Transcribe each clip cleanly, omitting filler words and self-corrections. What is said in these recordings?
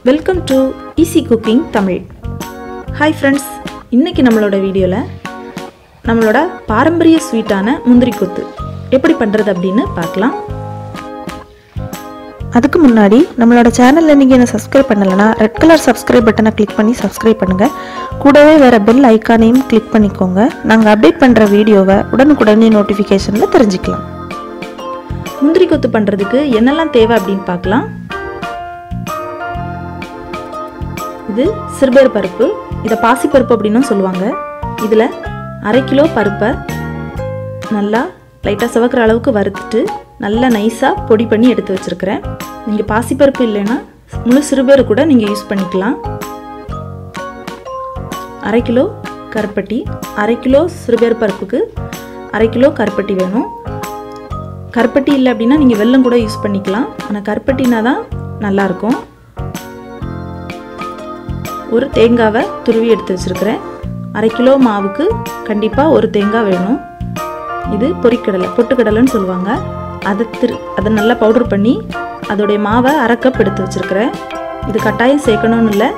Welcome to Easy Cooking Tamil. Hi friends, இன்னைக்கு நம்மளோட வீடியோல நம்மளோட பாரம்பரிய ஸ்வீட்டான முந்திரி கொத்து எப்படி பண்றது அப்படினு பார்க்கலாம். அதுக்கு முன்னாடி நம்மளோட சேனல்ல நீங்க என்ன சப்ஸ்கிரைப் பண்ணலனா ரெட் கலர் சப்ஸ்கிரைப் பட்டனை கிளிக் பண்ணி சப்ஸ்கிரைப் பண்ணுங்க. கூடவே வர பெல் ஐகானையும் கிளிக் பண்ணிக்கோங்க. நாங்க அப்டேட் பண்ற வீடியோவை உடனுக்குடனே நோட்டிஃபிகேஷன்ல தெரிஞ்சுக்கலாம். முந்திரி கொத்து பண்றதுக்கு என்னெல்லாம் தேவை அப்படினு பார்க்கலாம். இது சிறுபேர் பருப்பு, இத பாசி பருப்பு அப்படினு சொல்லுவாங்க. இதுல 1/2 கிலோ பருப்பை நல்லா லைட்டா சவக்குற அளவுக்கு வறுத்துட்டு நல்லா நைஸா பொடி பண்ணி எடுத்து வச்சிருக்கேன். நீங்க பாசி பருப்பு இல்லனா முழு சிறுபேர் கூட நீங்க யூஸ் பண்ணிக்கலாம். 1/2 கிலோ கருப்பட்டி, 1/2 கிலோ சிறுபேர் பருப்புக்கு 1/2 கிலோ கருப்பட்டி வேணும். கருப்பட்டி இல்லை அப்படினா நீங்க வெல்லம் கூட யூஸ் பண்ணிக்கலாம். ஆனா கருப்பட்டினா தான் நல்லா இருக்கும். ஒரு தேங்காவை துருவி எடுத்து வச்சிருக்கிறேன். 1/2 கிலோ மாவுக்கு கண்டிப்பா ஒரு தேங்காய் வேணும். இது பொரிக்கடலை, பொட்டுக்கடலைன்னு சொல்லுவாங்க. அதை நல்லா பவுடர் பண்ணி அதோடைய மாவை 1/2 கப் எடுத்து வச்சிருக்கிறேன். இது கட்டாயம் சேர்க்கணும்னு இல்லை,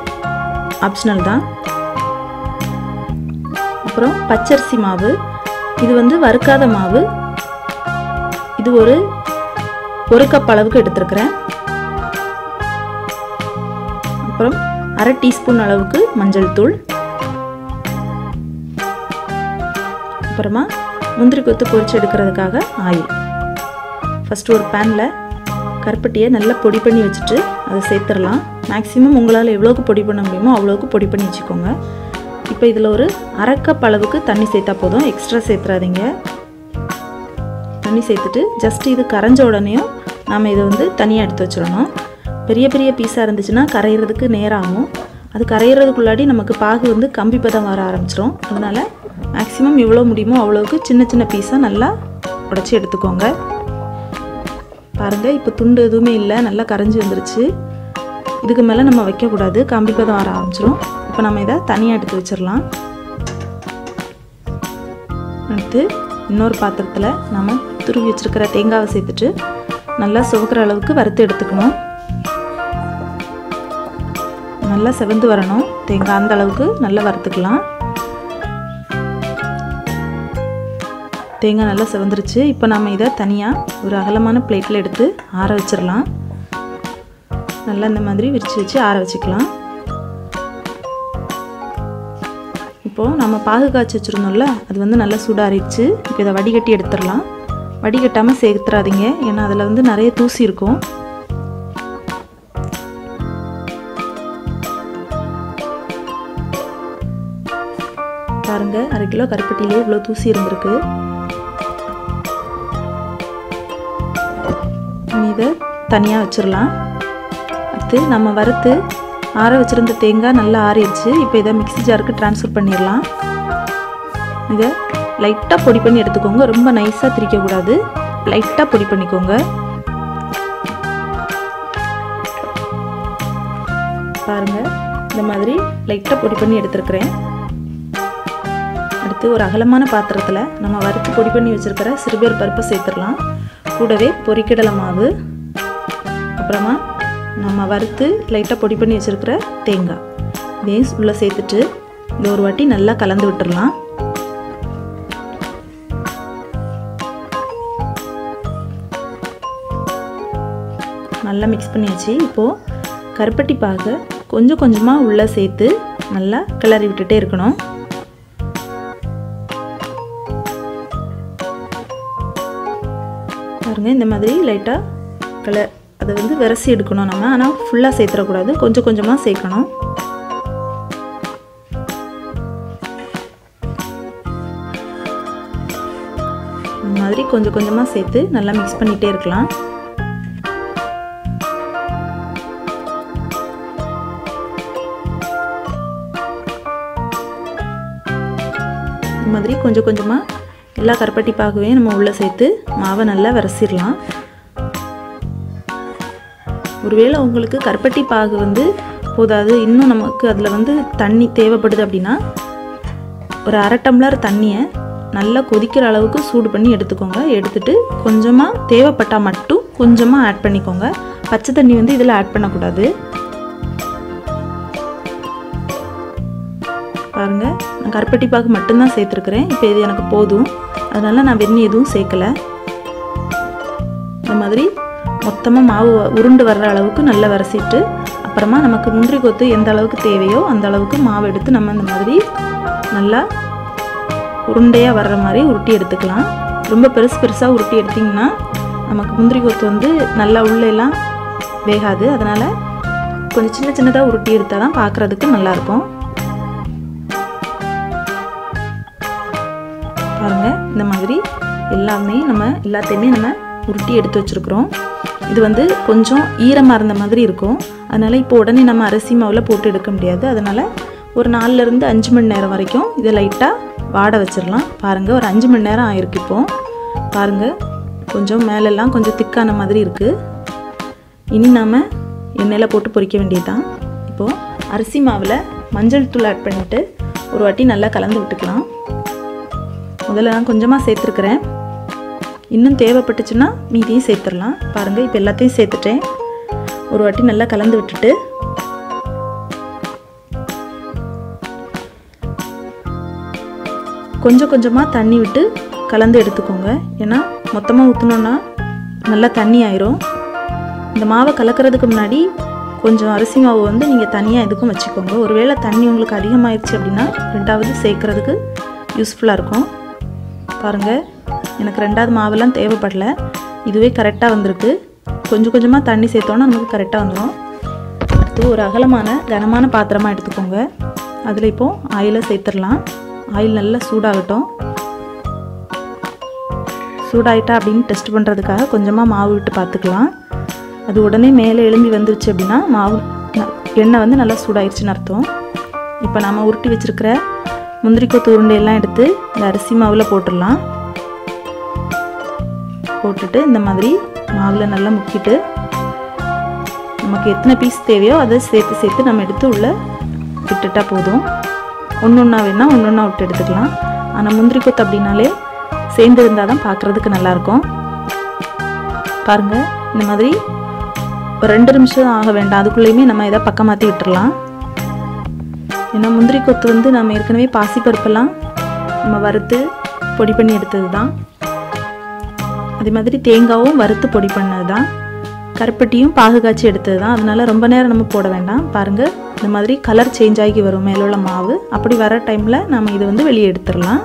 ஆப்ஷனல் தான். அப்புறம் பச்சரிசி மாவு, இது வறுக்காத மாவு. இது ஒரு கப் அளவுக்கு எடுத்துருக்கிறேன். அப்புறம் 1/2 டீஸ்பூன் அளவுக்கு மஞ்சள் தூள். அப்புறமா முந்திரி கொத்து பொரிச்சு எடுக்கிறதுக்காக ஆயில். ஃபர்ஸ்ட் ஒரு பேன்ல கருப்பட்டியை நல்லா பொடி பண்ணி வச்சுட்டு அதை சேர்த்துடலாம். மேக்ஸிமம் உங்களால் எவ்வளோக்கு பொடி பண்ண முடியுமோ அவ்வளோக்கு பொடி பண்ணி வச்சுக்கோங்க. இப்போ இதில் ஒரு 1/2 கப் அளவுக்கு தண்ணி சேர்த்தா போதும், எக்ஸ்ட்ரா சேர்த்துறாதீங்க. தண்ணி சேர்த்துட்டு ஜஸ்ட் இது கரைஞ்ச உடனேயும் நாம் இதை தனியாக எடுத்து வச்சிடணும். பெரிய பெரிய பீஸாக இருந்துச்சுன்னா கரையிறதுக்கு நேரம் ஆகும். அது கரையிறதுக்குள்ளாடி நமக்கு பாகு கம்பி பதம் வர ஆரம்பிச்சிடும். அதனால் மேக்ஸிமம் எவ்வளோ முடியுமோ அவ்வளோக்கு சின்ன சின்ன பீஸாக நல்லா உடச்சி எடுத்துக்கோங்க. பாருங்கள், இப்போ துண்டு எதுவுமே இல்லை, நல்லா கரைஞ்சி வந்துருச்சு. இதுக்கு மேலே நம்ம வைக்கக்கூடாது, கம்பி பதம் வர ஆரம்பிச்சிடும். இப்போ நம்ம இதை தனியாக எடுத்து வச்சிடலாம். எடுத்து இன்னொரு பாத்திரத்தில் நம்ம துருவி வச்சுருக்கிற தேங்காவை சேர்த்துட்டு நல்லா சுவக்கிற அளவுக்கு வறுத்து எடுத்துக்கணும். நல்லா செவந்து வரணும் தேங்காய், அந்த அளவுக்கு நல்லா வறுத்துக்கலாம். தேங்காய் நல்லா செவந்துருச்சு. இப்போ நம்ம இதை தனியாக ஒரு அகலமான பிளேட்டில் எடுத்து ஆற வச்சிடலாம். நல்லா இந்த மாதிரி விரித்து வச்சு ஆற வச்சுக்கலாம். இப்போது நம்ம பாகு காய்ச்சி வச்சுருந்தோம்ல, அது நல்லா சூடாறிடுச்சு. இப்போ இதை வடிகட்டி எடுத்துடலாம். வடிகட்டாமல் சேர்த்துறாதீங்க, ஏன்னா அதில் நிறைய தூசி இருக்கும். பாருங்க, 1/2 கிலோ கருப்பட்டிலே இவ்வளோ தூசி இருந்திருக்கு. இதை தனியாக வச்சிடலாம். அடுத்து நம்ம வறுத்து ஆற வச்சுருந்த தேங்காய் நல்லா ஆறிடுச்சு. இப்போ இதை மிக்ஸி ஜாருக்கு ட்ரான்ஸ்ஃபர் பண்ணிடலாம். இதை லைட்டாக பொடி பண்ணி எடுத்துக்கோங்க, ரொம்ப நைஸாக திரிக்கக்கூடாது, லைட்டாக பொடி பண்ணிக்கோங்க. பாருங்கள், இந்த மாதிரி லைட்டாக பொடி பண்ணி எடுத்துருக்கிறேன். அடுத்து ஒரு அகலமான பாத்திரத்தில் நம்ம வறுத்து பொடி பண்ணி வச்சுருக்கிற சிறுபேர் பருப்பை சேர்த்துடலாம். கூடவே பொரிக்கடலை மாவு, அப்புறமா நம்ம வறுத்து லைட்டாக பொடி பண்ணி வச்சுருக்கிற தேங்காய் இதையும் உள்ளே சேர்த்துட்டு இந்த ஒரு வாட்டி நல்லா கலந்து விட்டுடலாம். நல்லா மிக்ஸ் பண்ணியாச்சு. இப்போது கருப்பட்டி பாகை கொஞ்சம் கொஞ்சமாக உள்ளே சேர்த்து நல்லா கிளறி விட்டுட்டே இருக்கணும். பாருங்கள், இந்த மாதிரி லைட்டாக அதை விரசி எடுக்கணும் நம்ம. ஆனால் ஃபுல்லாக சேர்த்துடக்கூடாது, கொஞ்சம் கொஞ்சமாக சேர்க்கணும். இந்த மாதிரி கொஞ்சம் கொஞ்சமாக சேர்த்து நல்லா மிக்ஸ் பண்ணிகிட்டே இருக்கலாம். இந்த மாதிரி கொஞ்சம் கொஞ்சமாக எல்லா கருப்பட்டி பாகுவையும் நம்ம உள்ளே சேர்த்து மாவை நல்லா விரசிடலாம். ஒருவேளை உங்களுக்கு கருப்பட்டி பாகு போதாது, இன்னும் நமக்கு அதில் தண்ணி தேவைப்படுது அப்படின்னா ஒரு 1/2 டம்ளர் தண்ணியை நல்லா கொதிக்கிற அளவுக்கு சூடு பண்ணி எடுத்துக்கோங்க. எடுத்துட்டு கொஞ்சமாக தேவைப்பட்டால் மட்டும் கொஞ்சமாக ஆட் பண்ணிக்கோங்க. பச்சை தண்ணி இதில் ஆட் பண்ணக்கூடாது. கருப்பட்டி பாகு மட்டும்தான் சேர்த்துருக்கிறேன். இப்போ இது எனக்கு போதும், அதனால் நான் வெந்நீர் எதுவும் சேர்க்கலை. இந்த மாதிரி மொத்தமாக மாவு உருண்டு வர்ற அளவுக்கு நல்லா வரைச்சிட்டு அப்புறமா நமக்கு முந்திரி கொத்து எந்த அளவுக்கு தேவையோ அந்த அளவுக்கு மாவு எடுத்து நம்ம இந்த மாதிரி நல்லா உருண்டையாக வர்ற மாதிரி உருட்டி எடுத்துக்கலாம். ரொம்ப பெருசாக உருட்டி எடுத்திங்கன்னா நமக்கு முந்திரி கொத்து வந்து நல்லா உள்ளெல்லாம் வேகாது. அதனால் கொஞ்சம் சின்னதாக உருட்டி எடுத்தால் தான் பார்க்குறதுக்கு நல்லாயிருக்கும். பாருங்கள், இந்த மாதிரி எல்லாத்தையுமே நம்ம உருட்டி எடுத்து வச்சுருக்குறோம். இது வந்து கொஞ்சம் ஈரமாக இருந்த மாதிரி இருக்கும். அதனால் இப்போ உடனே நம்ம அரிசி மாவில் போட்டு எடுக்க முடியாது. அதனால் ஒரு 4லேருந்து 5 மணி நேரம் வரைக்கும் இதை லைட்டாக வாட வச்சிடலாம். பாருங்கள், ஒரு 5 மணி நேரம் ஆயிருக்கு. இப்போது பாருங்கள், கொஞ்சம் மேலெல்லாம் கொஞ்சம் திக்கான மாதிரி இருக்குது. இனி நாம் எண்ணெயில் போட்டு பொரிக்க வேண்டியதுதான். இப்போது அரிசி மாவில் மஞ்சள் தூள் ஆட் பண்ணிவிட்டு ஒரு வாட்டி நல்லா கலந்து விட்டுக்கலாம். முதல்ல நான் கொஞ்சமாக சேர்த்துருக்குறேன், இன்னும் தேவைப்பட்டுச்சுன்னா மீதியும் சேர்த்துடலாம். பாருங்கள், இப்போ எல்லாத்தையும் சேர்த்துட்டேன். ஒரு வாட்டி நல்லா கலந்து விட்டுட்டு கொஞ்சமாக தண்ணி விட்டு கலந்து எடுத்துக்கோங்க. ஏன்னா மொத்தமாக ஊற்றினோன்னா நல்லா தண்ணி ஆயிரும். இந்த மாவை கலக்கிறதுக்கு முன்னாடி கொஞ்சம் அரிசி மாவு வந்து நீங்கள் தனியாக எதுக்கும் வச்சுக்கோங்க. ஒருவேளை தண்ணி உங்களுக்கு அதிகமாகிடுச்சு அப்படின்னா 2வது சேர்க்குறதுக்கு யூஸ்ஃபுல்லாக இருக்கும். பாருங்கள், எனக்கு 2வது மாவெல்லாம் தேவைப்படலை, இதுவே கரெக்டாக வந்திருக்கு. கொஞ்சமாக தண்ணி சேர்த்தோன்னா நமக்கு கரெக்டாக வந்துடும். அடுத்து ஒரு அகலமான கனமான பாத்திரமாக எடுத்துக்கோங்க. அதில் இப்போது ஆயிலை சேர்த்துடலாம். ஆயில் நல்லா சூடாகட்டும். சூடாயிட்டா அப்படின்னு டெஸ்ட் பண்ணுறதுக்காக கொஞ்சமாக மாவு விட்டு பார்த்துக்கலாம். அது உடனே மேலே எழும்பி வந்துருச்சு அப்படின்னா எண்ணெய் வந்து நல்லா சூடாயிருச்சுன்னு அர்த்தம். இப்போ நம்ம உருட்டி வச்சுருக்கிற முந்திரி கொத்து உருண்டையெல்லாம் எடுத்து இந்த அரிசி மாவில் போட்டுடலாம். போட்டுட்டு இந்த மாதிரி மாவில் நல்லா முக்கிட்டு நமக்கு எத்தனை பீஸ் தேவையோ அதை சேர்த்து நம்ம எடுத்து உள்ளே விட்டுட்டா போதும். ஒன்றா வேணால் ஒன்றா விட்டு எடுத்துக்கலாம். ஆனால் முந்திரி கொத்து அப்படின்னாலே சேர்ந்து இருந்தால் தான் பார்க்குறதுக்கு நல்லாயிருக்கும். பாருங்கள், இந்த மாதிரி ஒரு 2 நிமிஷம் ஆக வேண்டாம், அதுக்குள்ளேயுமே நம்ம இதை பக்கம் மாற்றி விட்டுடலாம். ஏன்னா முந்திரி கொத்து வந்து நம்ம ஏற்கனவே பாசிப்பருப்பெல்லாம் நம்ம வறுத்து பொடி பண்ணி எடுத்தது தான். அதே மாதிரி தேங்காவும் வறுத்து பொடி பண்ணது தான். கருப்பட்டியும் பாகு காய்ச்சி எடுத்தது தான். அதனால் ரொம்ப நேரம் நம்ம போட வேண்டாம். பாருங்கள், இந்த மாதிரி கலர் சேஞ்ச் ஆகி வரும் மேலே உள்ள மாவு. அப்படி வர டைமில் நம்ம இதை வந்து வெளியே எடுத்துடலாம்.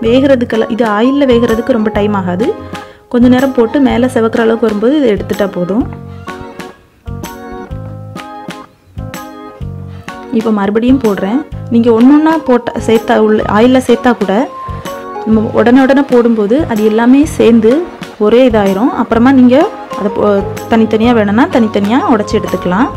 வேகிறதுக்கெல்லாம் இது ஆயிலில் வேகிறதுக்கு ரொம்ப டைம் ஆகாது. கொஞ்சம் நேரம் போட்டு மேலே செவக்கிற அளவுக்கு வரும்போது இதை எடுத்துட்டா போதும். இப்போ மறுபடியும் போடுறேன். நீங்கள் ஒன்றா சேர்த்தா ஆயிலில் சேர்த்தா கூட நம்ம உடனே போடும்போது அது எல்லாமே சேர்ந்து ஒரே இதாயிரும். அப்புறமா நீங்கள் அதை தனித்தனியாக வேணும்னா தனித்தனியாக உடச்சி எடுத்துக்கலாம்.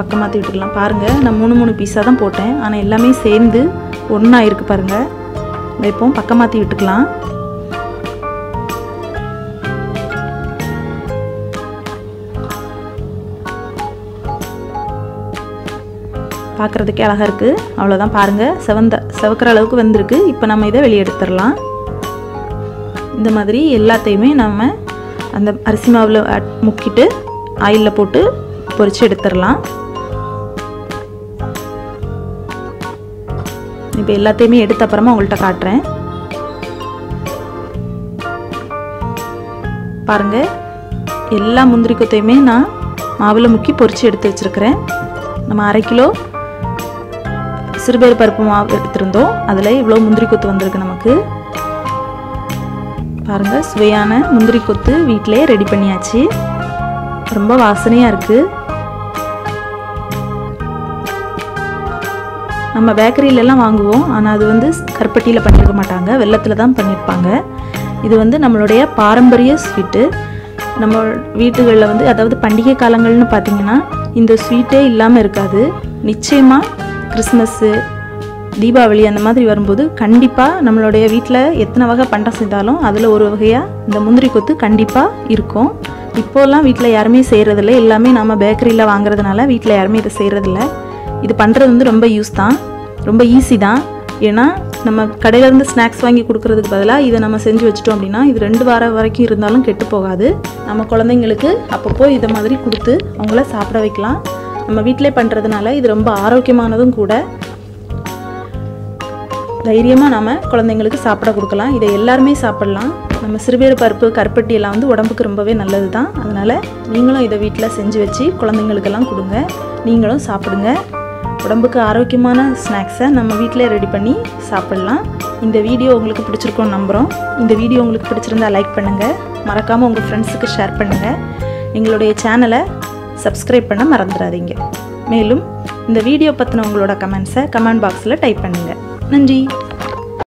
பக்கம் மாற்றி விட்டுக்கலாம். பாருங்கள், நான் 3 பீஸாக தான் போட்டேன், ஆனால் எல்லாமே சேர்ந்து ஒன்றா இருக்குது. பாருங்கள், இப்போ பக்கம் மாற்றி விட்டுக்கலாம். பார்க்குறதுக்கே அழகாக இருக்குது. அவ்வளோதான், பாருங்கள், செவக்கிற அளவுக்கு வந்திருக்கு. இப்போ நம்ம இதை வெளியே எடுத்துடலாம். இந்த மாதிரி எல்லாத்தையுமே நம்ம அந்த அரிசி மாவில் முக்கிட்டு ஆயிலில் போட்டு பொரித்து எடுத்துடலாம். இப்போ எல்லாத்தையுமே எடுத்த அப்புறமா உங்கள்கிட்ட காட்டுறேன். பாருங்கள், எல்லா முந்திரி கொத்தையுமே நான் மாவில் முக்கி பொரித்து எடுத்து வச்சுருக்கிறேன். நம்ம 1/2 கிலோ சிறுபயிறு பருப்பு மாவு எடுத்துருந்தோம், அதில் இவ்வளோ முந்திரி கொத்து வந்திருக்கு நமக்கு. பாருங்கள், சுவையான முந்திரி கொத்து வீட்டிலே ரெடி பண்ணியாச்சு. ரொம்ப வாசனையாக இருக்குது. நம்ம பேக்கரியிலலாம் வாங்குவோம், ஆனால் அது வந்து கருப்பட்டியில் பண்ணியிருக்க மாட்டாங்க, வெல்லத்தில் தான் பண்ணியிருப்பாங்க. இது வந்து நம்மளுடைய பாரம்பரிய ஸ்வீட்டு. நம்ம வீட்டுகளில் வந்து அதாவது பண்டிகை காலங்கள்னு பார்த்திங்கன்னா இந்த ஸ்வீட்டே இல்லாமல் இருக்காது. நிச்சயமாக கிறிஸ்மஸ்ஸு, தீபாவளி அந்த மாதிரி வரும்போது கண்டிப்பாக நம்மளுடைய வீட்டில் எத்தனை வகை பண்டம் செய்தாலும் அதில் ஒரு வகையாக இந்த முந்திரி கொத்து கண்டிப்பாக இருக்கும். இப்போலாம் வீட்டில் யாருமே செய்கிறதில்ல, எல்லாமே நம்ம பேக்கரியில் வாங்குறதுனால வீட்டில் யாருமே இதை செய்கிறதில்ல. இது பண்ணுறது வந்து ரொம்ப ஈஸி தான். ஏன்னா நம்ம கடையிலேருந்து ஸ்நாக்ஸ் வாங்கி கொடுக்குறதுக்கு பதிலாக இதை நம்ம செஞ்சு வச்சிட்டோம் அப்படின்னா இது 2 வாரம் வரைக்கும் இருந்தாலும் கெட்டு போகாது. நம்ம குழந்தைங்களுக்கு அப்பப்போ இதை மாதிரி கொடுத்து அவங்கள சாப்பிட வைக்கலாம். நம்ம வீட்டிலே பண்ணுறதுனால இது ரொம்ப ஆரோக்கியமானதும் கூட. தைரியமாக நம்ம குழந்தைங்களுக்கு சாப்பிட கொடுக்கலாம். இதை எல்லாருமே சாப்பிட்லாம். நம்ம சிறுபயிறு பருப்பு கருப்பட்டி எல்லாம் வந்து உடம்புக்கு ரொம்பவே நல்லது தான். அதனால் நீங்களும் இதை வீட்டில் செஞ்சு வச்சு குழந்தைங்களுக்கெல்லாம் கொடுங்க. நீங்களும் சாப்பிடுங்க. உடம்புக்கு ஆரோக்கியமான ஸ்நாக்ஸை நம்ம வீட்டிலே ரெடி பண்ணி சாப்பிட்லாம். இந்த வீடியோ உங்களுக்கு பிடிச்சிருக்கோன்னு நம்புகிறோம். இந்த வீடியோ உங்களுக்கு பிடிச்சிருந்தா லைக் பண்ணுங்கள். மறக்காமல் உங்கள் ஃப்ரெண்ட்ஸுக்கு ஷேர் பண்ணுங்கள். எங்களுடைய சேனலை சப்ஸ்கிரைப் பண்ண மறந்துடாதீங்க. மேலும் இந்த வீடியோ பற்றின உங்களோட கமெண்ட்ஸை கமெண்ட் பாக்ஸில் டைப் பண்ணுங்கள். நன்றி.